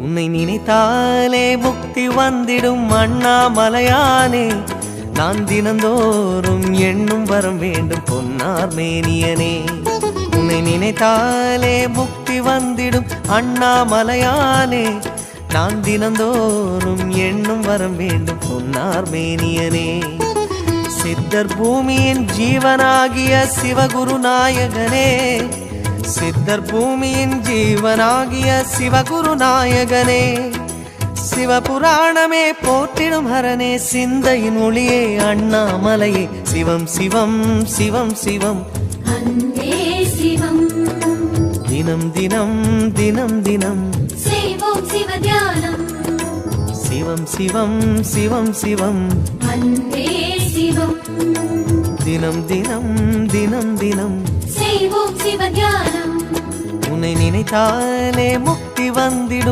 உன்னை நினைத்தாலே முக்தி வந்திடும் அண்ணாமலையானே. நான் தினந்தோறும் எண்ணும் வரம் வேண்டும் பொன்னார் மேனியனே. உன்னை நினைத்தாலே முக்தி வந்திடும் அண்ணாமலையானே. நான் தினந்தோறும் எண்ணும் வரம் வேண்டும் பொன்னார் மேனியனே. சித்தர் பூமியின் ஜீவனாகிய சிவகுரு நாயகனே. சித்தர் பூமியின் ஜீவனாகிய சிவகுரு நாயகனே. சிவபுராணமே போற்றிடும் ஹரனே. சிந்தையின் ஒளியே அண்ணாமலையே. சிவம் சிவம் சிவம் சிவம் அன்பே சிவம். தினம் தினம் தினம் தினம் செய்வோம் சிவ தியானம். சிவம் சிவம் சிவம் சிவம் அன்பே சிவம். தினம் தினம் தினம் தினம் செய்வோம் சிவ தியானம். உன்னை நினைத்தாலே முக்தி வந்திடும்.